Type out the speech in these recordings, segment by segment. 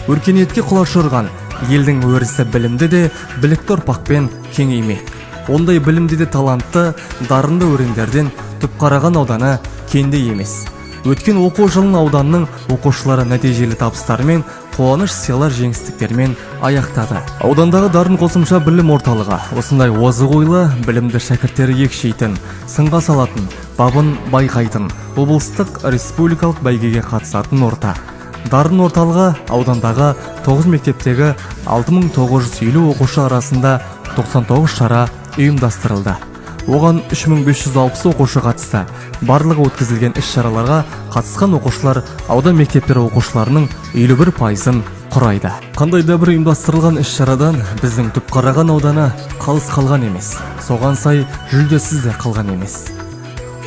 Өркениетке құлаш ұрған елдің өрісі білімді де білікті ұрпақпен кеңеймек. Ондай білімді де талантты, дарынды өрендерден Түпқараған ауданы кенде емес. Өткен оқу жылын ауданның оқушылары нәтижелі табыстарымен, қуаныш сыйлар жеңістіктермен аяқтады. Аудандағы дарын қосымша білім орталығы осындай озық ойлы білімді шәкірттері екшейтін, сынға салатын, бабын байқайтын, облыстық республикалық бәйгеге қатысатын орта. Дарын орталығы аудандағы 9 мектептегі 6950 оқушы арасында 99 шара ұйымдастырылды. Оған 3560 оқушы қатысты. Барлығы өткізілген іс-шараларға қатысқан оқушылар аудан мектептері оқушыларының 51%-ын құрайды. Қандай да бір ұйымдастырылған іс-шарадан біздің Түпқараған ауданы қалыс қалған емес. Соған сай жүлдесіз де қалған емес.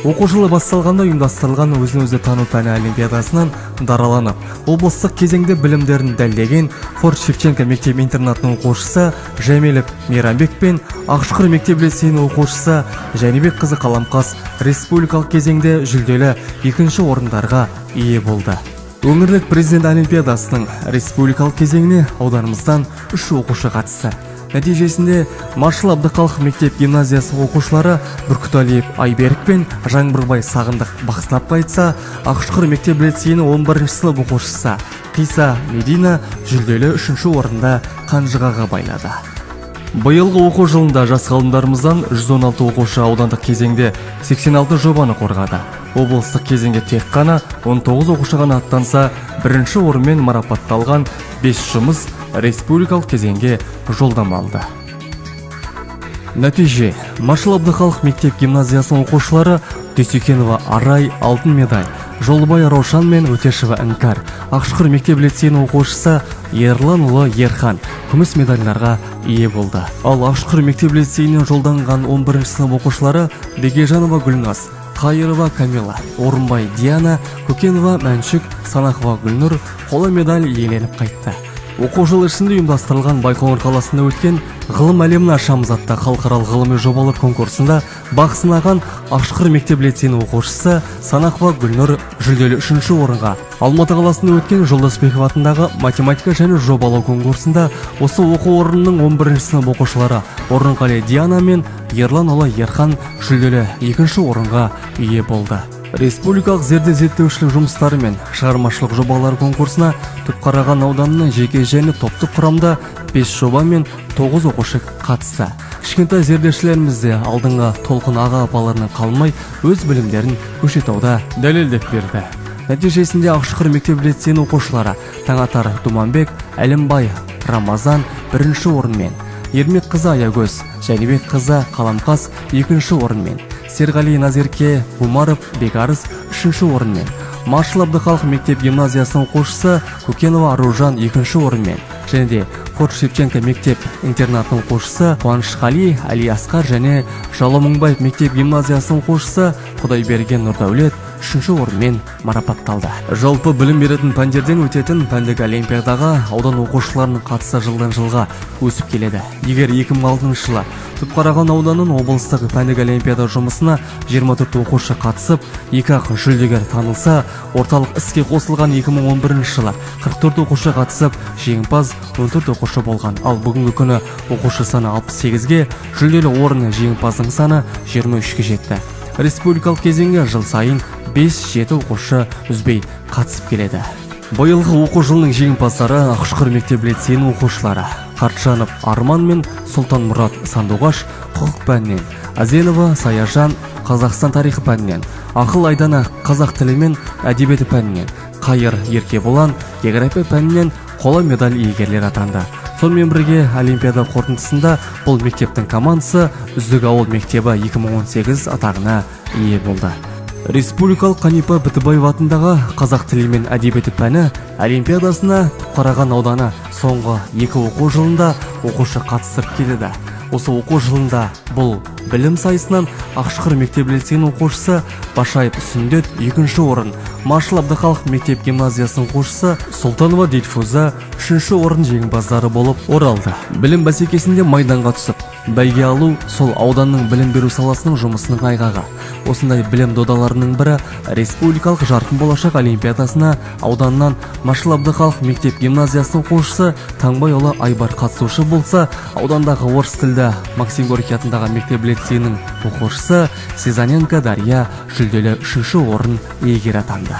Оқу жылы басталғанда ұйымдастырылған өзін-өзі тану пәні олимпиадасынан дараланып, облыстық кезеңде білімдерін дәлелдеген Форт Шевченко мектеп-интернатының оқушысы Жәмелов Мейрамбек пен Ақшұқыр мектеп-лицейінің оқушысы Жәнібек қызы Қаламқас республикалық кезеңде жүлделі 2-ші орындарға ие болды. Өңірлік президент олимпиадасының республикалық кезеңіне ауданымыздан 3 оқушы қатысты. Нәтижесінде Маршал Абдықалықов мектеп гимназиясы оқушылары Бүркітәлиев Айберік пен Жаңбырбай Сағындық бақ сынап қайтса, Ақшұқыр мектеп-лицейінің 11-ші сынып оқушысы Қиса Медина жүлделі 3-ші орында қанжығаға байлады. Биылғы оқу жылында жас ғалымдарымыздан 116 оқушы аудандық кезеңде 86 жобаны қорғады. Облыстық кезеңде тек қана 19 оқушы ғана аттанса, бірінші орынмен марапатталған 5 жұмыс республикалық кезеңге жолдама алды. Нәтиже: Маршал Абдықалықов мектеп гимназиясының оқушылары Дүйсекенова Арай алтын медаль, Жолбай Раушан мен Өтешева Іңкар, Ақшұқыр мектеп-лицейінің оқушысы Ерланұлы Ерхан күміс медальдарға ие болды. Ал Ақшұқыр мектеп-лицейінен жолданған 11-ші сынып оқушылары Бегежанова Гүлназ, Қайырова Камила, Орынбай Диана, Көкенова Мәншік, Санақова Гүлнұр қола медаль иеленіп қайтты. Оқу жылы ішінде ұйымдастырылған Байқоңыр қаласында өткен ғылым әлемін ашамыз атты халықаралық ғылыми жобалар конкурсында бақ сынаған Ақшұқыр мектеп-лицейінің оқушысы Санақова Гүлнұр жүлделі 3-ші орынға, Алматы қаласында өткен Жолдасбеков атындағы математика және жобалау конкурсында осы оқу орнының 11-ші сынып оқушылары Орынғали Диана мен Ерланұлы Ерхан жүлделі 2-ші орынға ие болды. Республикалық зерттеушілік жұмыстары мен шығармашылық жобалар конкурсына Түпқараған ауданының жеке және топтық құрамда 5 жоба мен 9 оқушы қатысты. Кішкентай зерттеушілерімізде алдыңғы толқын аға апаларынан қалмай өз білімдерін Көкшетауда дәлелдеп берді. Нәтижесінде Ақшұқыр мектеп-лицейінің оқушылары Таңатар Думанбек, Әлімбай Рамазан 1-ші орынмен, Ермек қызы Аягөз, Жәнібек қызы Қаламқас 2-ші орынмен, Серғали Назерке Умаров Бегарыз 3-ші орынмен, Маршал Абдықалықов мектеп гимназиясының оқушысы Көкенова Аружан 2-ші орынмен, және де Форт Шевченко мектеп интернатының оқушысы Қуанышқали Али Асқар және Жало Мыңбаев мектеп гимназиясының оқушысы Құдайберген Нұрдәулет 3-ші орынмен марапатталды. Жалпы білім беретін пәндерден өтетін пәндік олимпиадаға аудан оқушыларының қатысы жылдан жылға өсіп келеді. Егер 2006 жылы Түпқараған ауданының облыстық пәндік олимпиада жұмысына 24 оқушы қатысып, 2-ақ жүлдегер танылса, орталық іске қосылған 2011 жылы 44 оқушы қатысып, жеңімпаз 14 оқушы болған. Ал бүгінгі күні оқушы саны 68-ге, жүлделі орын жеңімпаздың саны 23-ге жетті. Республикалық кезеңге жыл сайын 5-7 оқушы үзбей қатысып келеді. Биылғы оқу жылының жеңімпаздары Ақшұқыр мектеп-лицейінің оқушылары Қартжанов Арман мен Сұлтанмұрат Сандуғаш құқық пәнінен, Азенова Саяжан Қазақстан тарихы пәнінен, Ақыл Айдана қазақ тілі мен әдебиеті пәнінен, Қайыр Еркебұлан география пәнінен қола медаль иегерлері атанды. Сонымен бірге олимпиада қорытындысында бұл мектептің командасы үздік ауыл мектебі 2018 атағына ие болды. Республикалық Қанипа Бітібаева атындағы қазақ тілі мен әдебиеті пәні олимпиадасына Түпқараған ауданы соңғы 2 оқу жылында оқушы қатыстырып келеді. Осы оқу жылында бұл білім сайысынан Ақшұқыр мектеп-лицейінің оқушысы Башаев Сүндет 2-ші орын, Маршал Абдықалықов мектеп-гимназиясының оқушысы Сұлтанова Дельфуза 3-ші орын жеңімпаздары болып оралды. Білім бәсекесінде майданға түсіп, бәйге алу сол ауданның білім беру саласының жұмысының айғағы. Осындай білім додаларының бірі республикалық жарқын болашақ олимпиадасына ауданнан Маршал Абдықалықов мектеп-гимназиясының оқушысы Таңбайұлы Айбар қатысушы болса, аудандағы орыс тілді Максим Горький атындағы мектеп-лицейінің оқушысы Сезаненко Дарья жүлделі 3-ші орын иегері атанды.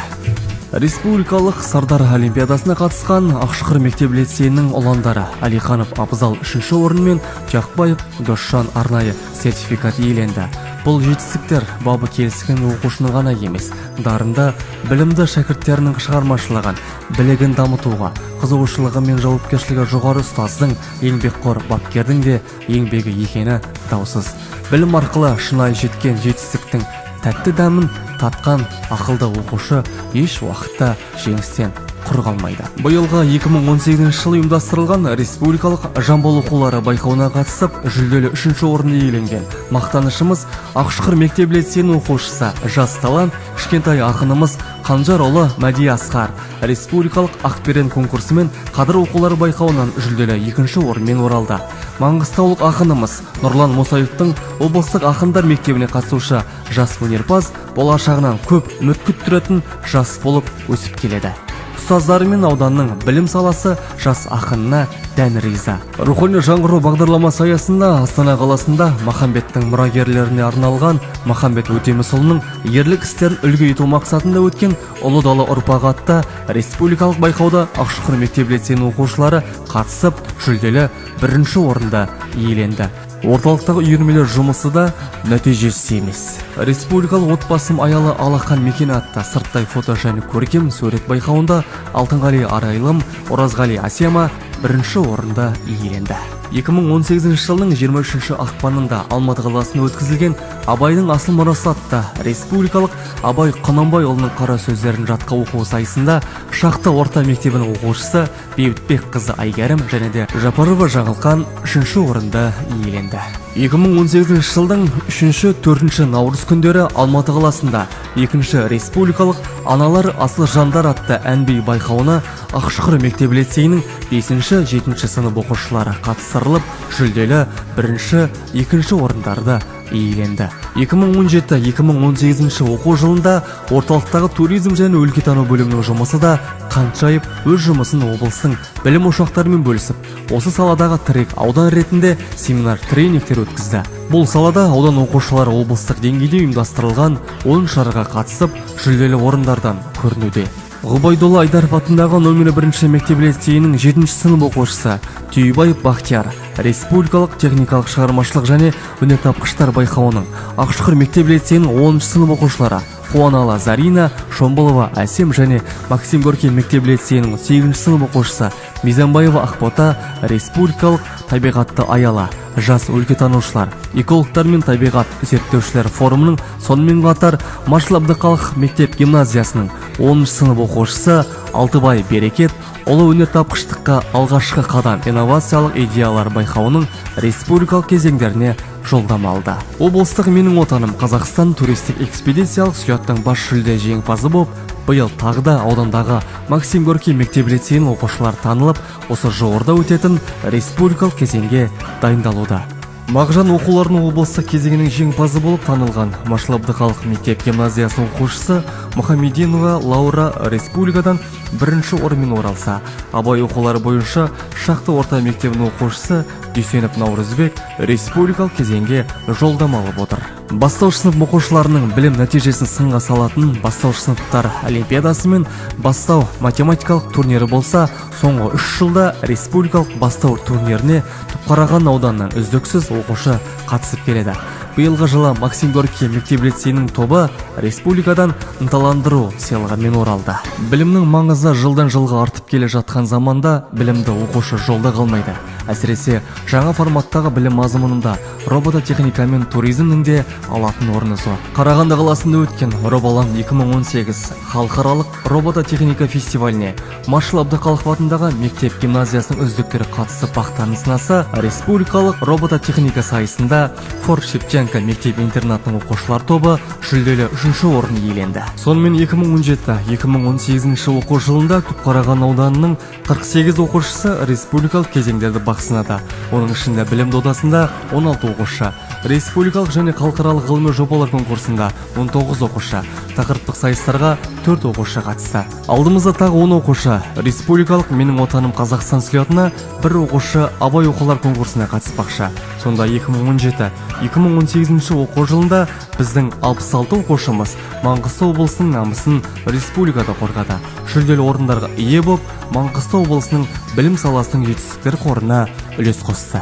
Республикалық Сардар олимпиадасына қатысқан Ақшұқыр мектеп-лицейінің ұландары Алиханов Абзал 3-ші орынмен, Жақпаев Досжан арнайы сертификат иеленді. Бұл жетістіктер бабы келіскен оқушының ғана емес, дарында білімді шәкірттерінің шығармашылығын, білігін дамытуға, қызығушылығы мен жауапкершілігі жоғары ұстаздың, еңбекқор бапкердің де еңбегі екені даусыз. Білім арқылы шынайы жеткен жетістіктің тәтті дәмін татқан ақылды оқушы еш уақытта жеңістен құр қалмайды. Биылғы 2018 жылы ұйымдастырылған республикалық жамбыл оқулары байқауына қатысып, жүлделі 3-ші орынды иеленген мақтанышымыз Ақшұқыр мектеп-лицейінің оқушысы жас талант кішкентай ақынымыз Қанжарұлы Мәди Асқар республикалық Ақберен конкурсымен қадыр оқулары байқауынан жүлделі 2-ші орынмен оралды. Маңғыстаулық ақынымыз Нұрлан Мусаевтың облыстық ақындар мектебіне қатысушы жас өнерпаз болашағынан көп үміт күттіретін жас болып өсіп келеді. Ұстаздары мен ауданның білім саласы жас ақынына дән риза. Рухани жаңғыру бағдарламасы аясында Астана қаласында Махамбеттің мұрагерлеріне арналған Махамбет Өтемісұлының ерлік істерін үлгі ету мақсатында өткен Ұлы дала ұрпағы атты республикалық байқауда Ақшұқыр мектеп-лицейінің оқушылары қатысып, жүлделі 1-ші орынды иеленді. Орталықтағы үйірмелер жұмысы да нәтижесіз емес. Республикалық отбасым аялы Алақан мекені атты сырттай фото және көркем сурет байқауында Алтынғали Арайлым, Оразғали Асема 1-ші орынды иеленді. 2018 жылының 23 ақпанында Алматы қаласында өткізілген Абайдың асыл мұрасы атты республикалық Абай Құнанбайұлының қара сөздерін жатқа оқу сайысында Шақты орта мектебінің оқушысы Бейбітбек қызы Айгәрім және де Жапарова Жаңылқан 3-ші орынды иеленді. 2018 жылдың 3-4 наурыз күндері Алматы қаласында 2-ші республикалық Аналар асыл жандар атты ән-би байқауына Ақшұқыр мектеп-лицейінің 5-7 сынып оқушылары қатыстырылып, жүлделі 1-ші, 2-ші орындарды иеленді. 2017-2018 оқу жылында орталықтағы туризм және өлкетану бөлімінің жұмысы да қаншайып өз жұмысын облыстың білім ошақтарымен бөлісіп, осы саладағы тірек аудан ретінде семинар тренингтер өткізді. Бұл салада аудан оқушылары облыстық деңгейде ұйымдастырылған 10 шараға қатысып, жүлделі орындардан көрінуде. Ғұбайдолла Айдаров атындағы номері 1-ші мектеп-лицейінің 7-ші сынып оқушысы Түйбаев Бақтияр республикалық техникалық шығармашылық және өнертапқыштар байқауының Ақшұқыр мектеп-лицейінің 10-ші сынып оқушылары Қуанала Зарина, Шомболова Әсем және Максим Горький мектеп-лицейінің 8-ші сынып оқушысы Мизанбаева Ақбота республикалық табиғатты аяла жас өлкетанушылар, экологтар мен табиғат зерттеушілер форумының сонымен қатар Маршал Абдықалықов мектеп-гимназиясының 10-ші сынып оқушысы Алтыбай Берекет ұлы өнертапқыштыққа алғашқы қадам инновациялық идеялар байқауының республикалық кезеңдеріне жолдама алды. Облыстық менің отаным Қазақстан туристік экспедициялық сұяттың бас жүлде жеңімпазы болып, биыл тағы да аудандағы Максим Горький мектеп-лицейінің оқушылар танылып, осы жуырда өтетін республикалық кезеңге дайындалуда. Мағжан оқуларының облыстық кезеңінің жеңімпазы болып танылған Маршал Абдықалықов мектеп-гимназиясының оқушысы Мұхамединова Лаура республикадан 1-ші орынмен оралса, Абай оқулары бойынша Шақты орта мектебінің оқушысы Дүйсенов Наурызбек республикалық кезеңге жолдама алып отыр. Бастауыш сынып оқушыларының білім нәтижесін сынға салатын бастауыш сыныптар олимпиадасы мен бастау математикалық турнирі болса, соңғы 3 жылда республикалық бастау турниріне Түпқараған ауданынан үздіксіз оқушы қатысып келеді. Биылғы жылы Максим Горький мектеп-лицейінің тобы республикадан ынталандыру сыйлығымен оралды. Білімнің маңызы жылдан жылға артып келе жатқан заманда білімді оқушы жолда қалмайды. Әсіресе жаңа форматтағы білім мазмұнында робототехника мен туризмнің де алатын орны зор. Қарағанды қаласында өткен Роболан 2018 халықаралық робототехника фестиваліне Машыл Абдықалықов атындағы мектеп гимназиясының үздіктері қатысып бақтарын сынаса, республикалық робототехника сайысында Форт Шевченко мектеп-интернатының оқушылар тобы жүлделі 3-ші орын иеленді. Сонымен 2017-2018 оқу жылында Түпқараған ауданының 48 оқушысы республикалық кезеңдерді бақ сынады. Оның ішінде білім додасында 16 оқушы, республикалық және халықаралық ғылыми жобалар конкурсында 19 оқушы, тақырыптық сайыстарға 4 оқушы қатысты. Алдымызда тағы 10 оқушы республикалық Менің отаным Қазақстан слетына, 1 оқушы Абай оқулар конкурсына қатыспақшы. Сонда 2017-2018 оқу жылында біздің 66 оқушымыз Маңғыстау облысының намысын республикада қорғады. Жүлделі орындарға ие болып, Маңғыстау облысының білім саласының жетістіктер қорына үлес қосты.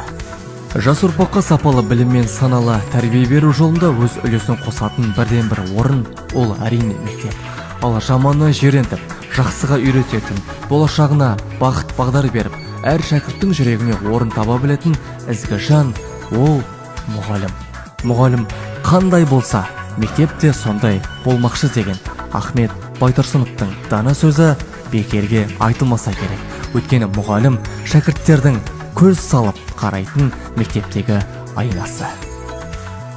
Жас ұрпаққа сапалы білім мен саналы тәрбие беру жолында өз үлесін қосатын бірден-бір орын ол әрине мектеп. Ал жаманнан жирентіп, жақсыға үйрететін, болашағына бақыт бағдар беріп, әр шәкірттің жүрегіне орын таба білетін ізгі жан ол мұғалім. Мұғалім қандай болса, мектеп те сондай болмақшы деген Ахмет Байтұрсыновтың дана сөзі бекерге айтылмаса керек. Өйткені мұғалім шәкірттердің көз салып қарайтын мектептегі айнасы.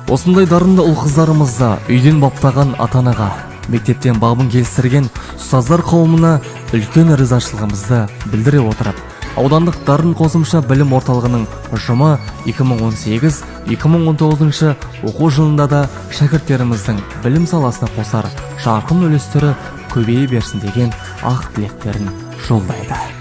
Осындай дарынды ұл-қыздарымызды үйден баптаған ата-анаға, мектептен бабын келістірген ұстаздар қауымына үлкен ризашылығымызды білдіре отырып, аудандық дарын қосымша білім орталығының ұжымы 2018-2019 оқу жылында да шәкірттеріміздің білім саласына қосар жарқын үлестері көбейе берсін деген ақ тілектерін жолдайды.